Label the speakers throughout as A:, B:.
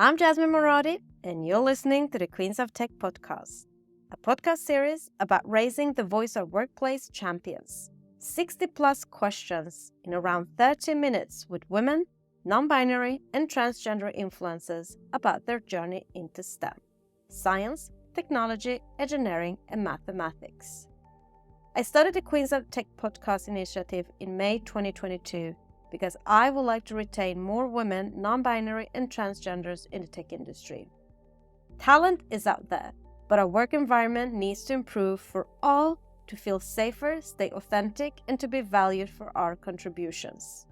A: I'm Jasmine Moradi, and you're listening to the Queens of Tech podcast, a podcast series about raising the voice of workplace champions. 60-plus questions in around 30 minutes with women, non-binary, and transgender influencers about their journey into STEM, science, technology, engineering, and mathematics. I started the Queens of Tech podcast initiative in May 2022 because I would like to retain more women, non-binary, and transgenders in the tech industry. Talent is out there, but our work environment needs to improve for all to feel safer, stay authentic, and to be valued for our contributions.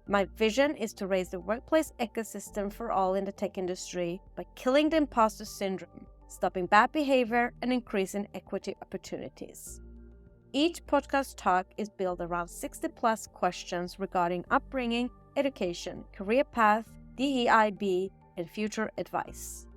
A: My vision is to raise the workplace ecosystem for all in the tech industry by killing the imposter syndrome, stopping bad behavior, and increasing equity opportunities. Each podcast talk is built around 60-plus questions regarding upbringing, education, career path, DEIB, and future advice.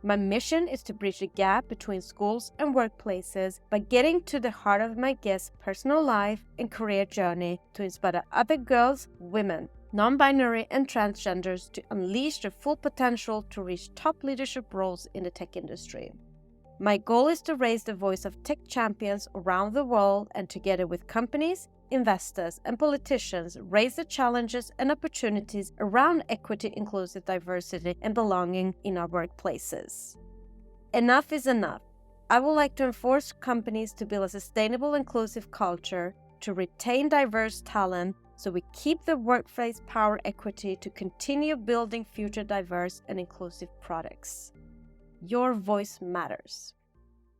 A: My mission is to bridge the gap between schools and workplaces by getting to the heart of my guests' personal life and career journey to inspire other girls, women, non-binary, and transgenders to unleash their full potential to reach top leadership roles in the tech industry. My goal is to raise the voice of tech champions around the world and together with companies, investors, and politicians raise the challenges and opportunities around equity, inclusive diversity, and belonging in our workplaces. Enough is enough. I would like to enforce companies to build a sustainable, inclusive culture, to retain diverse talent, so we keep the workplace power equity to continue building future diverse and inclusive products. Your voice matters.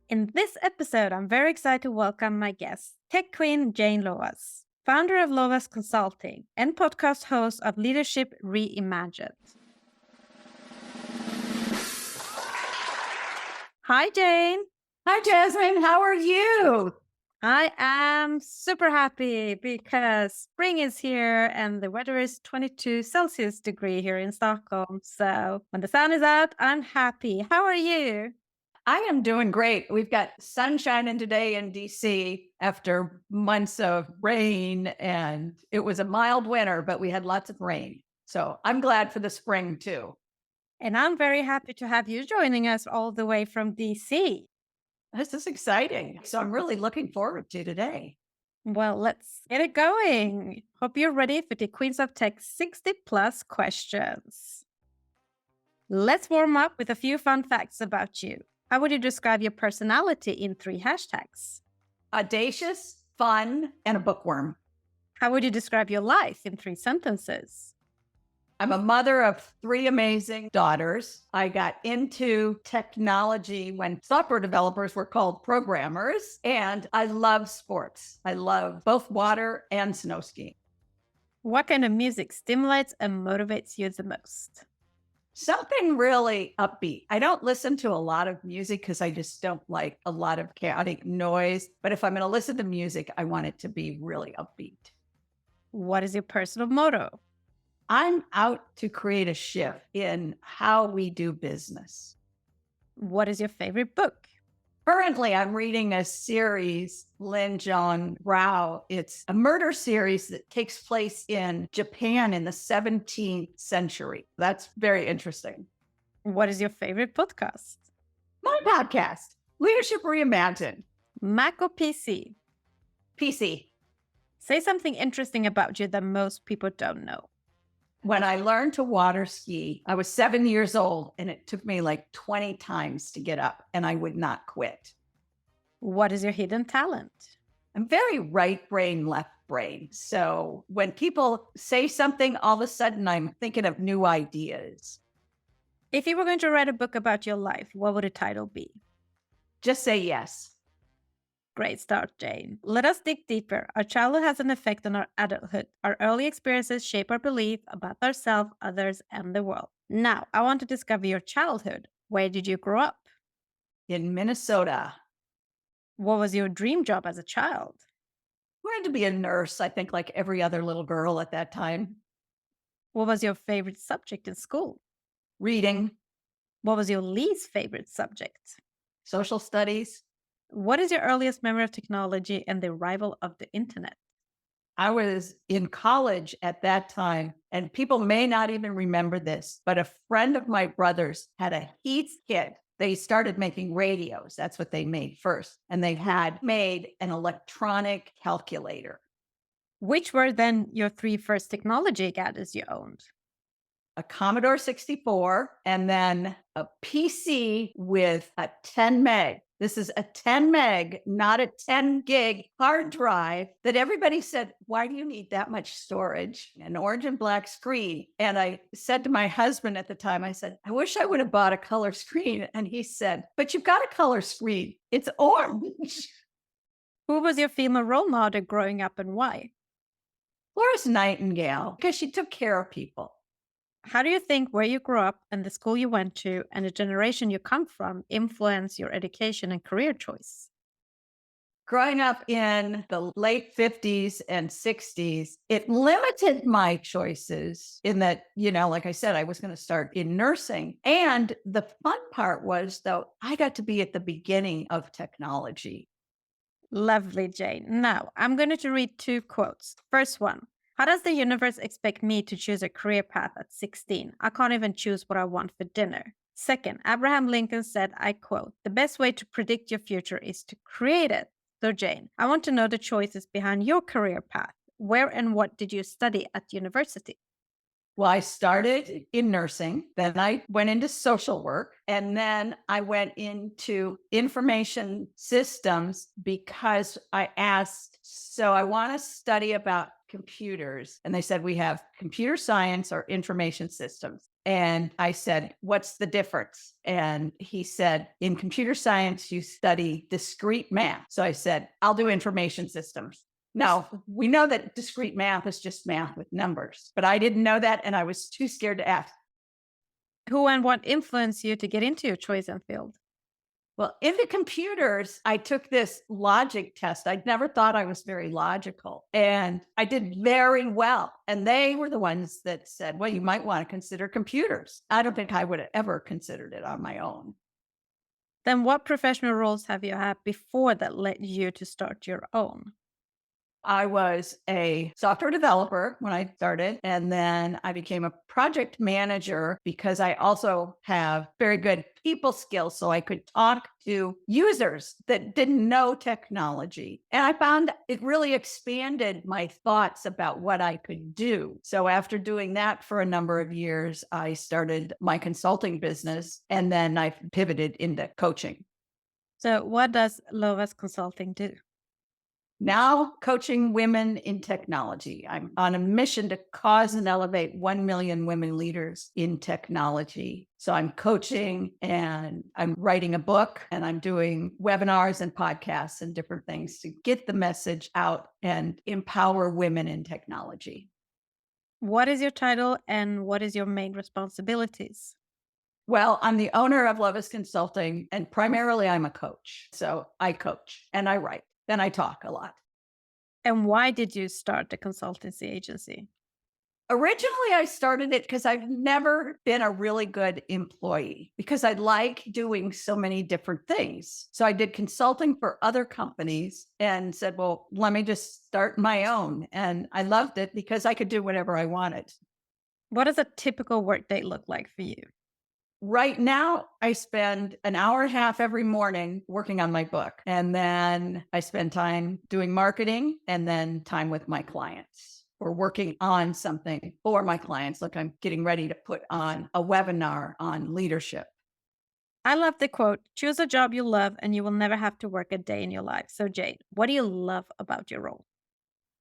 A: In this episode, I'm very excited to welcome my guest, tech queen Jane Lovas, founder of Lovas Consulting and podcast host of Leadership Reimagined. Hi, Jane.
B: Hi, Jasmine. How are you?
A: I am super happy because spring is here and the weather is 22 Celsius degree here in Stockholm. So when the sun is out, I'm happy. How are you?
B: I am doing great. We've got sunshine in today in DC after months of rain, and it was a mild winter, but we had lots of rain. So I'm glad for the spring too.
A: And I'm very happy to have you joining us all the way from DC.
B: This is exciting. So I'm really looking forward to today.
A: Well, let's get it going. Hope you're ready for the Queens of Tech 60-plus questions. Let's warm up with a few fun facts about you. How would you describe your personality in 3 hashtags?
B: Audacious, fun, and a bookworm.
A: How would you describe your life in 3 sentences?
B: I'm a mother of 3 amazing daughters. I got into technology when software developers were called programmers, and I love sports. I love both water and snow skiing.
A: What kind of music stimulates and motivates you the most?
B: Something really upbeat. I don't listen to a lot of music because I just don't like a lot of chaotic noise. But if I'm going to listen to music, I want it to be really upbeat.
A: What is your personal motto?
B: I'm out to create a shift in how we do business.
A: What is your favorite book?
B: Currently, I'm reading a series, Lin John Rao. It's a murder series that takes place in Japan in the 17th century. That's very interesting.
A: What is your favorite podcast?
B: My podcast, Leadership Reimagined.
A: Mac or PC?
B: PC.
A: Say something interesting about you that most people don't know.
B: When I learned to water ski, I was 7 years old and it took me like 20 times to get up and I would not quit.
A: What is your hidden talent?
B: I'm very right brain, left brain. So when people say something, all of a sudden I'm thinking of new ideas.
A: If you were going to write a book about your life, what would the title be?
B: Just say yes.
A: Great start, Jane. Let us dig deeper. Our childhood has an effect on our adulthood. Our early experiences shape our belief about ourselves, others, and the world. Now, I want to discover your childhood. Where did you grow up?
B: In Minnesota.
A: What was your dream job as a child?
B: I wanted to be a nurse, I think, like every other little girl at that time.
A: What was your favorite subject in school?
B: Reading.
A: What was your least favorite subject?
B: Social studies.
A: What is your earliest memory of technology and the arrival of the internet?
B: I was in college at that time, and people may not even remember this, but a friend of my brother's had a Heath kit. They started making radios. That's what they made first. And they had made an electronic calculator.
A: Which were then your three first technology gadgets you owned?
B: A Commodore 64, and then a PC with a 10 meg. This is a 10 meg, not a 10 gig hard drive that everybody said, why do you need that much storage? An orange and black screen. And I said to my husband at the time, I said, I wish I would have bought a color screen. And he said, but you've got a color screen. It's orange.
A: Who was your female role model growing up and why?
B: Florence Nightingale, because she took care of people.
A: How do you think where you grew up and the school you went to and the generation you come from influence your education and career choice?
B: Growing up in the late 50s and 60s, it limited my choices in that, like I said, I was going to start in nursing. And the fun part was, though, I got to be at the beginning of technology.
A: Lovely, Jane. Now, I'm going to read two quotes. First one. How does the universe expect me to choose a career path at 16? I can't even choose what I want for dinner. Second, Abraham Lincoln said, I quote, the best way to predict your future is to create it. So, Jane, I want to know the choices behind your career path. Where and what did you study at university?
B: Well, I started in nursing, then I went into social work, and then I went into information systems because I asked, so I want to study about computers. And they said, we have computer science or information systems. And I said, what's the difference? And he said, in computer science, you study discrete math. So I said, I'll do information systems. Now, we know that discrete math is just math with numbers, but I didn't know that, and I was too scared to ask.
A: Who and what influenced you to get into your chosen field?
B: Well, into computers, I took this logic test. I'd never thought I was very logical, and I did very well. And they were the ones that said, well, you might want to consider computers. I don't think I would have ever considered it on my own.
A: Then what professional roles have you had before that led you to start your own?
B: I was a software developer when I started, and then I became a project manager because I also have very good people skills. So I could talk to users that didn't know technology. And I found it really expanded my thoughts about what I could do. So after doing that for a number of years, I started my consulting business, and then I pivoted into coaching.
A: So what does Lovas Consulting do?
B: Now coaching women in technology. I'm on a mission to cause and elevate 1 million women leaders in technology. So I'm coaching and I'm writing a book and I'm doing webinars and podcasts and different things to get the message out and empower women in technology.
A: What is your title and what is your main responsibilities?
B: Well, I'm the owner of Lovas Consulting, and primarily I'm a coach. So I coach and I write. Then I talk a lot.
A: And why did you start the consultancy agency?
B: Originally, I started it because I've never been a really good employee because I like doing so many different things. So I did consulting for other companies and said, well, let me just start my own. And I loved it because I could do whatever I wanted.
A: What does a typical workday look like for you?
B: Right now, I spend an hour and a half every morning working on my book. And then I spend time doing marketing and then time with my clients or working on something for my clients. Like I'm getting ready to put on a webinar on leadership.
A: I love the quote, choose a job you love and you will never have to work a day in your life. So Jade, what do you love about your role?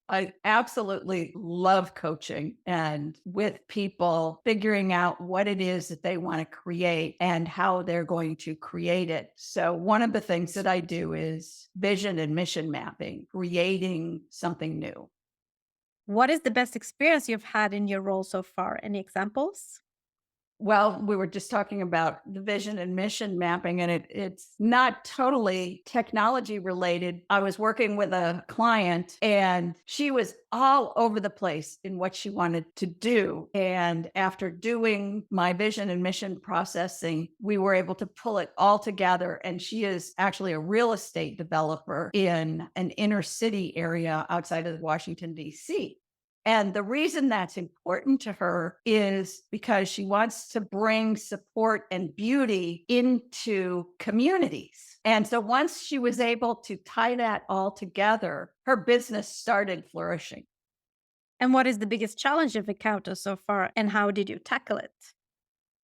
B: I absolutely love coaching and with people figuring out what it is that they want to create and how they're going to create it. So one of the things that I do is vision and mission mapping, creating something new.
A: What is the best experience you've had in your role so far? Any examples?
B: Well, we were just talking about the vision and mission mapping, and it's not totally technology related. I was working with a client, and she was all over the place in what she wanted to do. And after doing my vision and mission processing, we were able to pull it all together. And she is actually a real estate developer in an inner city area outside of Washington, D.C. And the reason that's important to her is because she wants to bring support and beauty into communities. And so once she was able to tie that all together, her business started flourishing.
A: And what is the biggest challenge you've encountered so far, and how did you tackle it?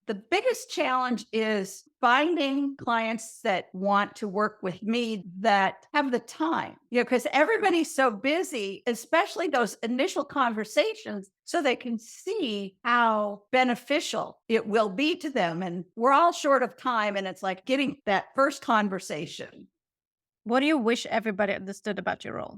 B: The biggest challenge is finding clients that want to work with me that have the time, because everybody's so busy, especially those initial conversations, so they can see how beneficial it will be to them. And we're all short of time. And it's like getting that first conversation.
A: What do you wish everybody understood about your role?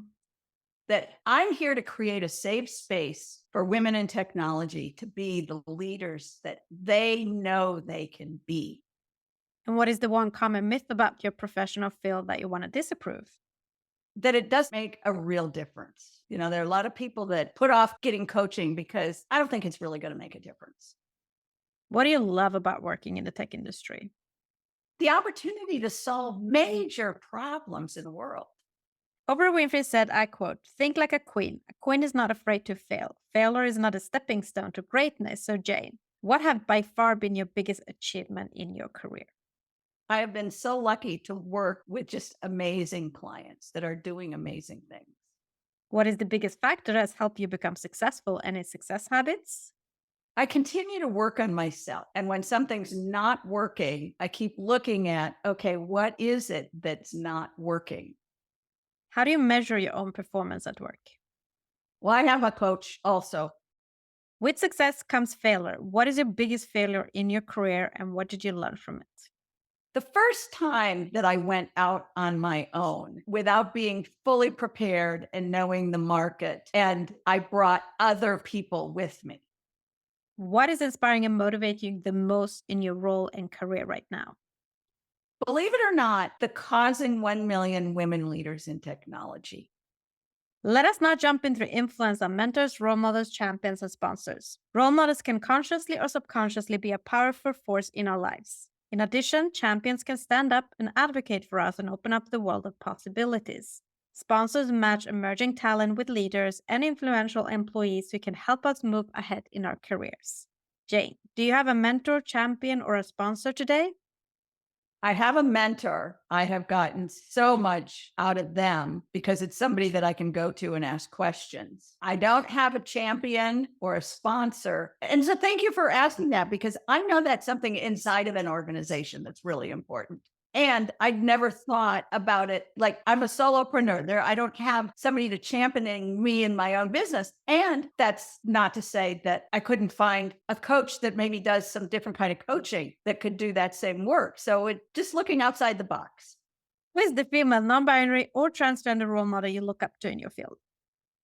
B: That I'm here to create a safe space for women in technology to be the leaders that they know they can be.
A: And what is the one common myth about your professional field that you want to disapprove?
B: That it does make a real difference. There are a lot of people that put off getting coaching because I don't think it's really going to make a difference.
A: What do you love about working in the tech industry?
B: The opportunity to solve major problems in the world.
A: Oprah Winfrey said, I quote, "Think like a queen. A queen is not afraid to fail. Failure is not a stepping stone to greatness." So, Jane, what have by far been your biggest achievement in your career?
B: I have been so lucky to work with just amazing clients that are doing amazing things.
A: What is the biggest factor that has helped you become successful? Any success habits?
B: I continue to work on myself. And when something's not working, I keep looking at, okay, what is it that's not working?
A: How do you measure your own performance at work?
B: Well, I have a coach also.
A: With success comes failure. What is your biggest failure in your career, and what did you learn from it?
B: The first time that I went out on my own without being fully prepared and knowing the market, and I brought other people with me.
A: What is inspiring and motivating you the most in your role and career right now?
B: Believe it or not, the causing 1 million women leaders in technology.
A: Let us now jump into the influence on mentors, role models, champions, and sponsors. Role models can consciously or subconsciously be a powerful force in our lives. In addition, champions can stand up and advocate for us and open up the world of possibilities. Sponsors match emerging talent with leaders and influential employees who can help us move ahead in our careers. Jane, do you have a mentor, champion, or a sponsor today?
B: I have a mentor. I have gotten so much out of them because it's somebody that I can go to and ask questions. I don't have a champion or a sponsor. And so thank you for asking that, because I know that's something inside of an organization that's really important. And I'd never thought about it. Like, I'm a solopreneur there. I don't have somebody to championing me in my own business. And that's not to say that I couldn't find a coach that maybe does some different kind of coaching that could do that same work. So it just looking outside the box.
A: Who is the female, non-binary, or transgender role model you look up to in your field?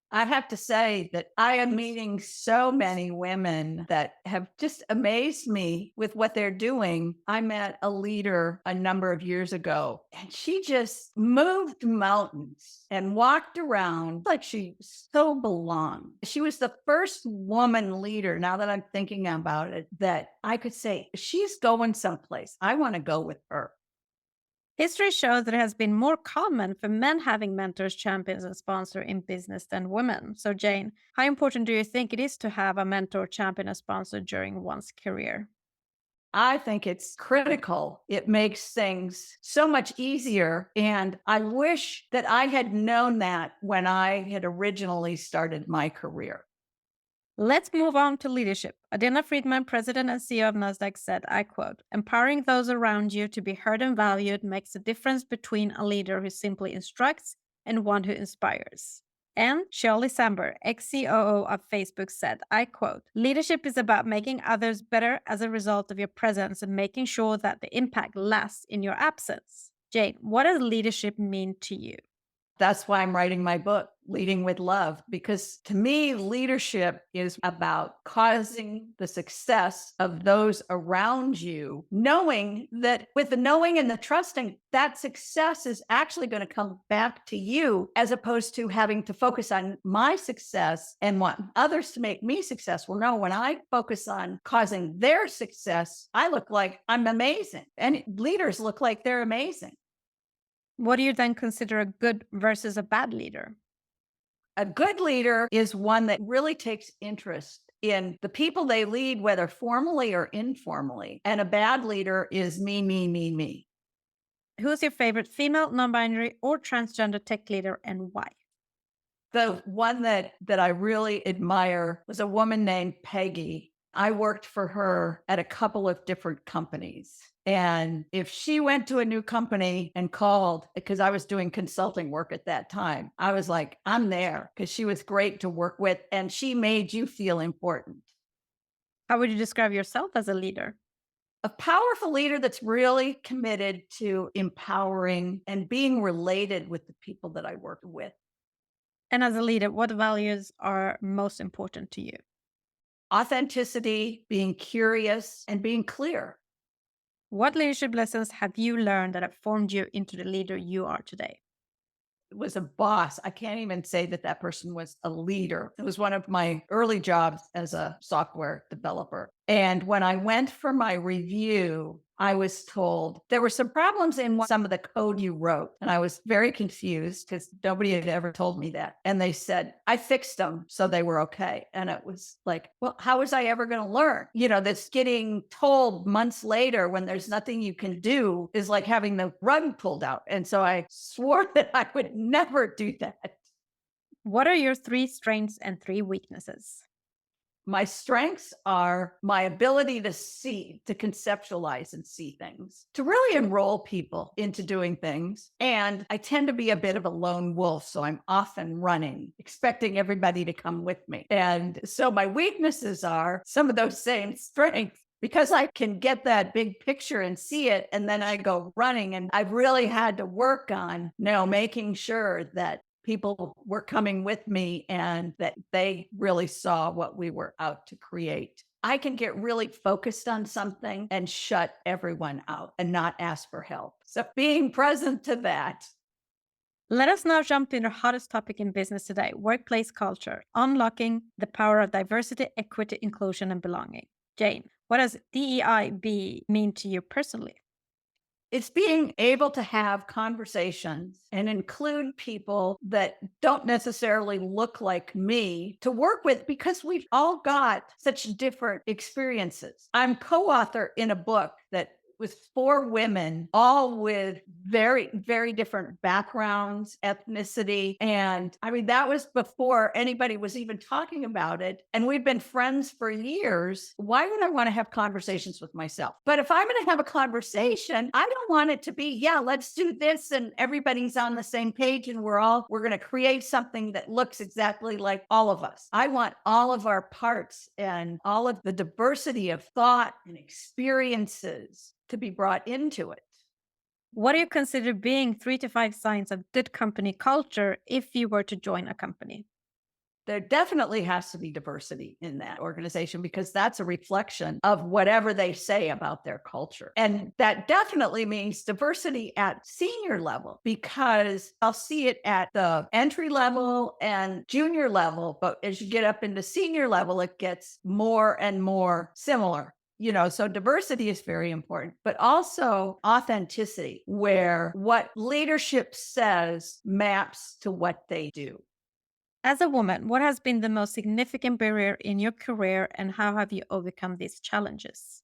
B: I have to say that I am meeting so many women that have just amazed me with what they're doing. I met a leader a number of years ago, and she just moved mountains and walked around like she so belonged. She was the first woman leader, now that I'm thinking about it, that I could say, she's going someplace. I want to go with her.
A: History shows that it has been more common for men having mentors, champions, and sponsors in business than women. So, Jane, how important do you think it is to have a mentor, champion, and sponsor during one's career?
B: I think it's critical. It makes things so much easier. And I wish that I had known that when I had originally started my career.
A: Let's move on to leadership. Adina Friedman, president and CEO of Nasdaq, said, I quote, "Empowering those around you to be heard and valued makes a difference between a leader who simply instructs and one who inspires." And Shirley Samber, ex-COO of Facebook, said, I quote, "Leadership is about making others better as a result of your presence and making sure that the impact lasts in your absence." Jane, what does leadership mean to you?
B: That's why I'm writing my book, Leading with Love, because to me, leadership is about causing the success of those around you, knowing that with the knowing and the trusting, that success is actually going to come back to you, as opposed to having to focus on my success and want others to make me successful. No, when I focus on causing their success, I look like I'm amazing, and leaders look like they're amazing.
A: What do you then consider a good versus a bad leader?
B: A good leader is one that really takes interest in the people they lead, whether formally or informally. And a bad leader is me, me, me, me.
A: Who's your favorite female, non-binary, or transgender tech leader and why?
B: The one that I really admire was a woman named Peggy. I worked for her at a couple of different companies. And if she went to a new company and called, because I was doing consulting work at that time, I was like, I'm there, because she was great to work with and she made you feel important.
A: How would you describe yourself as a leader?
B: A powerful leader that's really committed to empowering and being related with the people that I work with.
A: And as a leader, what values are most important to you?
B: Authenticity, being curious, and being clear.
A: What leadership lessons have you learned that have formed you into the leader you are today?
B: Was a boss. I can't even say that that person was a leader. It was one of my early jobs as a software developer. And when I went for my review, I was told there were some problems in some of the code you wrote. And I was very confused because nobody had ever told me that. And they said, I fixed them, so they were okay. And it was like, well, how was I ever going to learn? You know, this getting told months later when there's nothing you can do is like having the rug pulled out. And so I swore that I would never do that.
A: What are your 3 strengths and 3 weaknesses?
B: My strengths are my ability to see, to conceptualize and see things, to really enroll people into doing things. And I tend to be a bit of a lone wolf. So I'm often running, expecting everybody to come with me. And so my weaknesses are some of those same strengths, because I can get that big picture and see it. And then I go running. And I've really had to work on making sure that people were coming with me and that they really saw what we were out to create. I can get really focused on something and shut everyone out and not ask for help. So being present to that.
A: Let us now jump into the hottest topic in business today, workplace culture, unlocking the power of diversity, equity, inclusion, and belonging. Jane, what does DEIB mean to you personally?
B: It's being able to have conversations and include people that don't necessarily look like me to work with, because we've all got such different experiences. I'm co-author in a book that was 4 women, all with very, very different backgrounds, ethnicity. And I mean, that was before anybody was even talking about it. And we've been friends for years. Why would I want to have conversations with myself? But if I'm going to have a conversation, I don't want it to be, yeah, let's do this. And everybody's on the same page and we're going to create something that looks exactly like all of us. I want all of our parts and all of the diversity of thought and experiences to be brought into it.
A: What do you consider being 3 to 5 signs of good company culture if you were to join a company?
B: There definitely has to be diversity in that organization, because that's a reflection of whatever they say about their culture. And that definitely means diversity at senior level, because I'll see it at the entry level and junior level. But as you get up into senior level, it gets more and more similar. So diversity is very important, but also authenticity, where what leadership says maps to what they do.
A: As a woman, what has been the most significant barrier in your career and how have you overcome these challenges?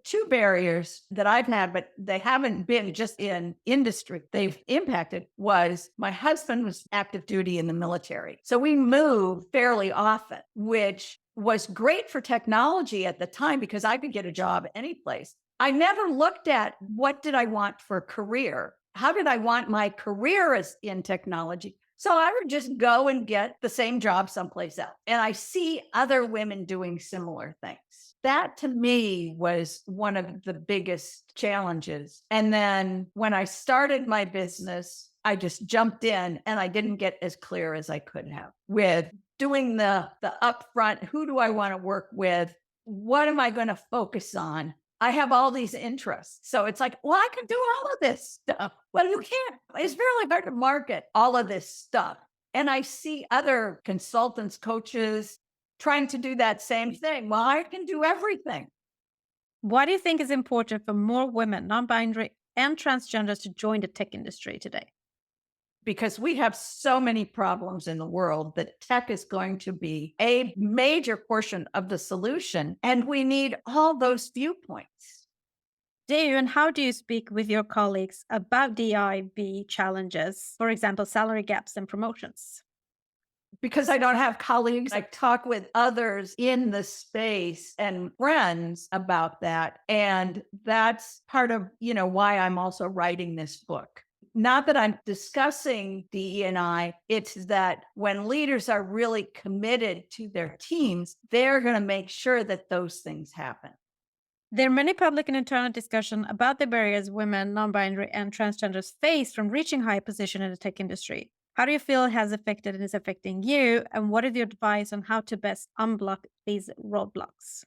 B: 2 barriers that I've had, but they haven't been just in industry, they've impacted, was my husband was active duty in the military. So we moved fairly often, which was great for technology at the time because I could get a job any place. I never looked at what did I want for a career? How did I want my career as in technology? So I would just go and get the same job someplace else. And I see other women doing similar things. That to me was one of the biggest challenges. And then when I started my business, I just jumped in and I didn't get as clear as I could have with doing the upfront. Who do I want to work with? What am I going to focus on? I have all these interests. So it's like, well, I can do all of this stuff. Well, you can't. It's really hard to market all of this stuff. And I see other consultants, coaches trying to do that same thing. Well, I can do everything.
A: Why do you think it's important for more women, non-binary and transgenders to join the tech industry today?
B: Because we have so many problems in the world that tech is going to be a major portion of the solution. And we need all those viewpoints.
A: Do you and how do you speak with your colleagues about DIB challenges, for example, salary gaps and promotions?
B: Because I don't have colleagues, I talk with others in the space and friends about that. And that's part of, why I'm also writing this book. Not that I'm discussing DE&I, it's that when leaders are really committed to their teams, they're going to make sure that those things happen.
A: There are many public and internal discussion about the barriers women, non-binary, and transgenders face from reaching high position in the tech industry. How do you feel it has affected and is affecting you? And what is your advice on how to best unblock these roadblocks?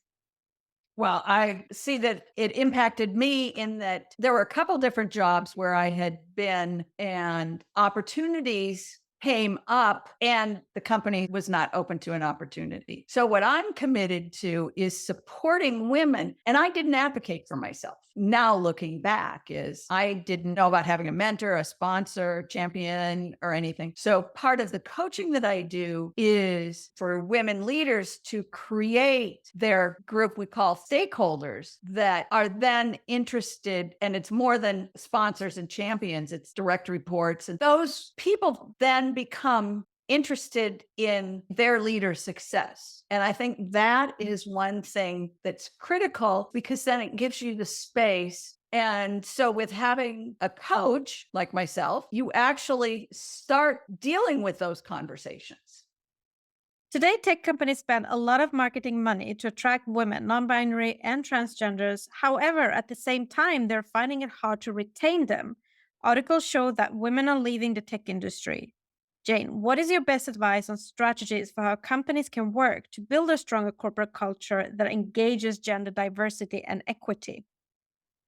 B: Well, I see that it impacted me in that there were a couple different jobs where I had been and opportunities came up and the company was not open to an opportunity. So what I'm committed to is supporting women. And I didn't advocate for myself. Now looking back is I didn't know about having a mentor, a sponsor, champion, or anything. So part of the coaching that I do is for women leaders to create their group we call stakeholders that are then interested, and it's more than sponsors and champions, it's direct reports. And those people then become interested in their leader's success. And I think that is one thing that's critical because then it gives you the space. And so with having a coach like myself, you actually start dealing with those conversations.
A: Today, tech companies spend a lot of marketing money to attract women, non-binary, and transgenders. However, at the same time, they're finding it hard to retain them. Articles show that women are leaving the tech industry. Jane, what is your best advice on strategies for how companies can work to build a stronger corporate culture that engages gender diversity and equity?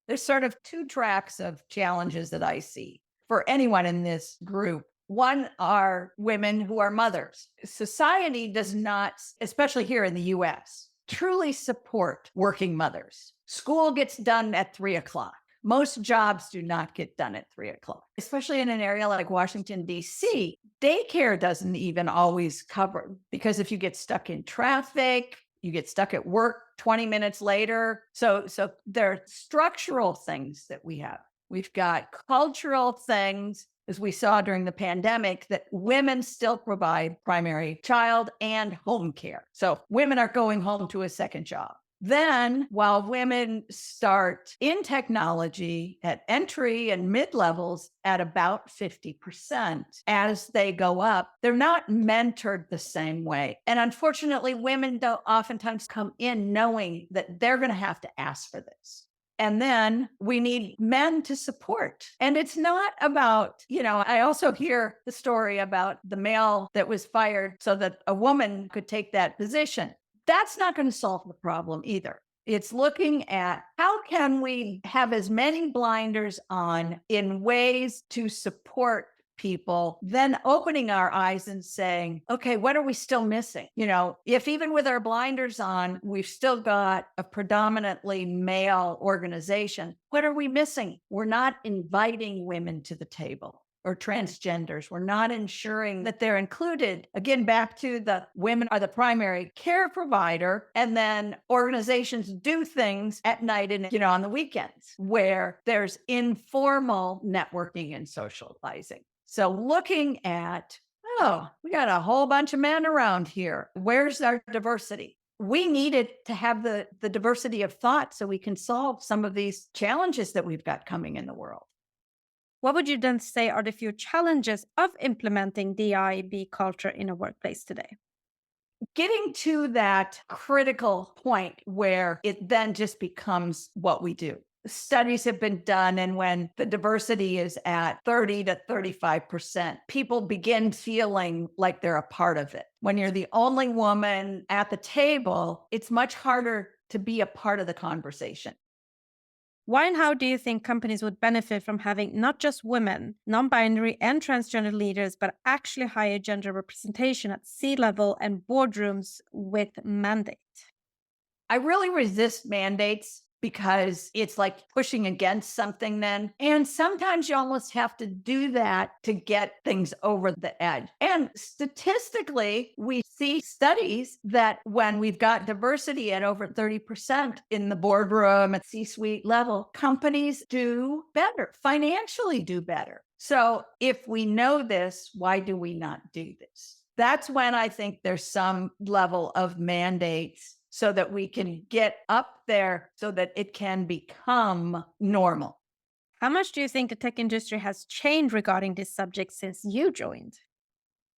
B: There's sort of two tracks of challenges that I see for anyone in this group. One are women who are mothers. Society does not, especially here in the US, truly support working mothers. School gets done at 3:00. Most jobs do not get done at 3:00, especially in an area like Washington, D.C. Daycare doesn't even always cover because if you get stuck in traffic, you get stuck at work 20 minutes later. So there are structural things that we have. We've got cultural things, as we saw during the pandemic, that women still provide primary child and home care. So women are going home to a second job. Then, while women start in technology at entry and mid levels at about 50%, as they go up, they're not mentored the same way. And unfortunately, women don't oftentimes come in knowing that they're going to have to ask for this. And then we need men to support. And it's not about, I also hear the story about the male that was fired so that a woman could take that position. That's not going to solve the problem either. It's looking at how can we have as many blinders on in ways to support people, then opening our eyes and saying, okay, what are we still missing? If even with our blinders on, we've still got a predominantly male organization, what are we missing? We're not inviting women to the table. Or transgenders. We're not ensuring that they're included. Again, back to the women are the primary care provider, and then organizations do things at night and on the weekends where there's informal networking and socializing. So looking at, we got a whole bunch of men around here. Where's our diversity? We needed to have the diversity of thought so we can solve some of these challenges that we've got coming in the world.
A: What would you then say are the few challenges of implementing DIB culture in a workplace today?
B: Getting to that critical point where it then just becomes what we do. Studies have been done, and when the diversity is at 30 to 35%, people begin feeling like they're a part of it. When you're the only woman at the table, it's much harder to be a part of the conversation.
A: Why and how do you think companies would benefit from having not just women, non binary, and transgender leaders, but actually higher gender representation at C level and boardrooms with mandate?
B: I really resist mandates because it's like pushing against something then. And sometimes you almost have to do that to get things over the edge. And statistically, we see studies that when we've got diversity at over 30% in the boardroom at C suite level, companies do better, financially do better. So if we know this, why do we not do this? That's when I think there's some level of mandates so that we can get up there so that it can become normal.
A: How much do you think the tech industry has changed regarding this subject since you joined?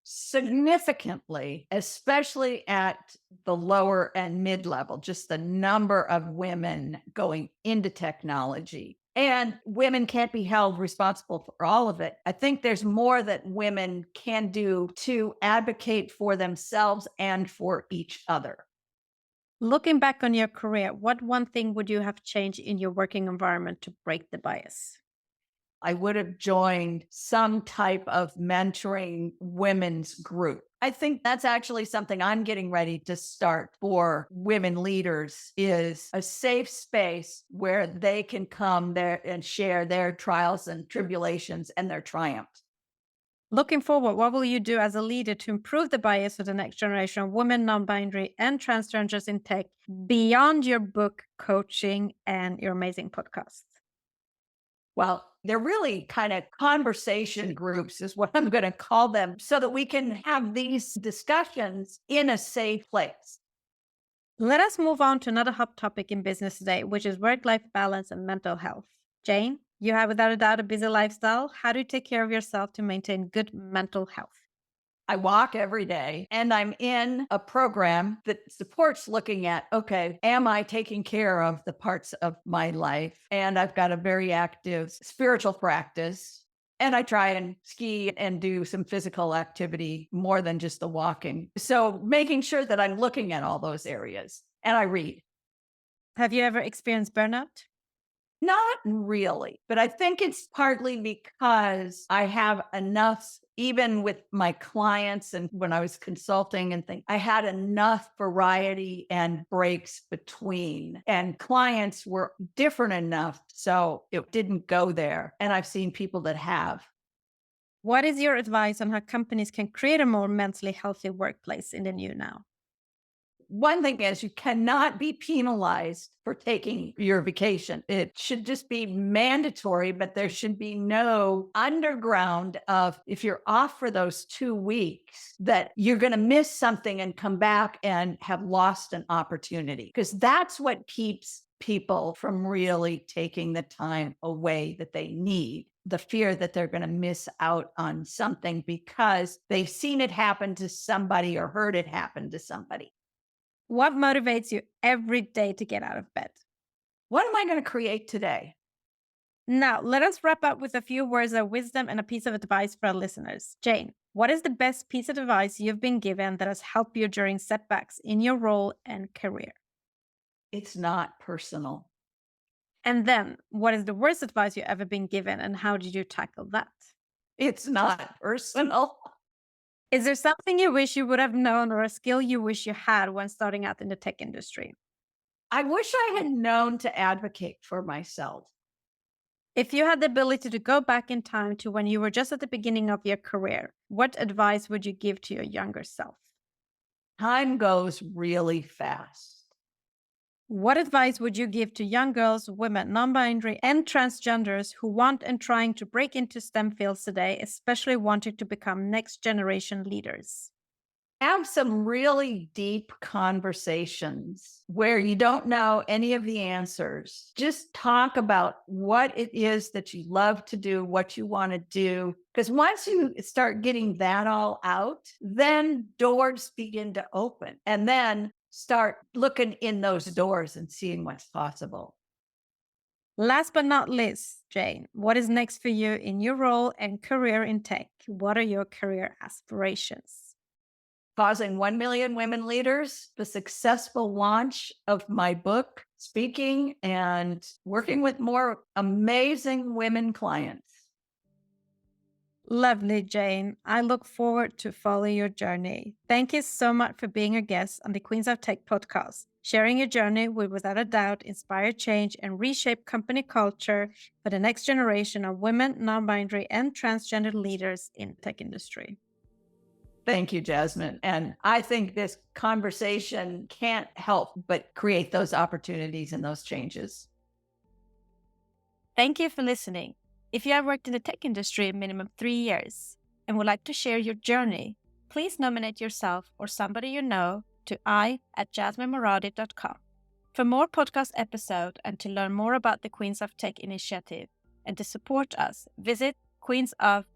B: Significantly, especially at the lower and mid level, just the number of women going into technology. And women can't be held responsible for all of it. I think there's more that women can do to advocate for themselves and for each other.
A: Looking back on your career, what one thing would you have changed in your working environment to break the bias?
B: I would have joined some type of mentoring women's group. I think that's actually something I'm getting ready to start for women leaders is a safe space where they can come there and share their trials and tribulations and their triumphs.
A: Looking forward, what will you do as a leader to improve the bias of the next generation of women, non binary, and transgenders in tech beyond your book, coaching, and your amazing podcast?
B: Well, they're really kind of conversation groups, is what I'm going to call them, so that we can have these discussions in a safe place.
A: Let us move on to another hot topic in business today, which is work life balance and mental health. Jane, you have without a doubt a busy lifestyle. How do you take care of yourself to maintain good mental health?
B: I walk every day and I'm in a program that supports looking at, okay, am I taking care of the parts of my life? And I've got a very active spiritual practice. And I try and ski and do some physical activity more than just the walking. So making sure that I'm looking at all those areas and I read.
A: Have you ever experienced burnout?
B: Not really, but I think it's partly because I have enough, even with my clients and when I was consulting and things, I had enough variety and breaks between, and clients were different enough. So it didn't go there. And I've seen people that have.
A: What is your advice on how companies can create a more mentally healthy workplace in the new now?
B: One thing is you cannot be penalized for taking your vacation. It should just be mandatory, but there should be no underground of if you're off for those 2 weeks that you're going to miss something and come back and have lost an opportunity. Because that's what keeps people from really taking the time away that they need. The fear that they're going to miss out on something because they've seen it happen to somebody or heard it happen to somebody.
A: What motivates you every day to get out of bed?
B: What am I going to create today?
A: Now, let us wrap up with a few words of wisdom and a piece of advice for our listeners. Jane, what is the best piece of advice you've been given that has helped you during setbacks in your role and career?
B: It's not personal.
A: And then, what is the worst advice you've ever been given and how did you tackle that?
B: It's not personal.
A: Is there something you wish you would have known or a skill you wish you had when starting out in the tech industry?
B: I wish I had known to advocate for myself.
A: If you had the ability to go back in time to when you were just at the beginning of your career, what advice would you give to your younger self?
B: Time goes really fast.
A: What advice would you give to young girls, women, non binary, and transgenders who want and trying to break into STEM fields today, especially wanting to become next generation leaders?
B: Have some really deep conversations where you don't know any of the answers. Just talk about what it is that you love to do, what you want to do. Because once you start getting that all out, then doors begin to open. And then start looking in those doors and seeing what's possible.
A: Last but not least, Jane, what is next for you in your role and career in tech? What are your career aspirations?
B: Causing 1 million women leaders, the successful launch of my book, speaking and working with more amazing women clients.
A: Lovely, Jane. I look forward to follow your journey. Thank you so much for being a guest on the Queens of Tech podcast. Sharing your journey will without a doubt inspire change and reshape company culture for the next generation of women, non-binary, and transgender leaders in tech industry.
B: Thank you, Jasmine. And I think this conversation can't help but create those opportunities and those changes.
A: Thank you for listening. If you have worked in the tech industry a minimum 3 years and would like to share your journey, please nominate yourself or somebody you know to I@jasminemoradi.com. For more podcast episodes and to learn more about the Queens of Tech initiative and to support us, visit queensoftech.com.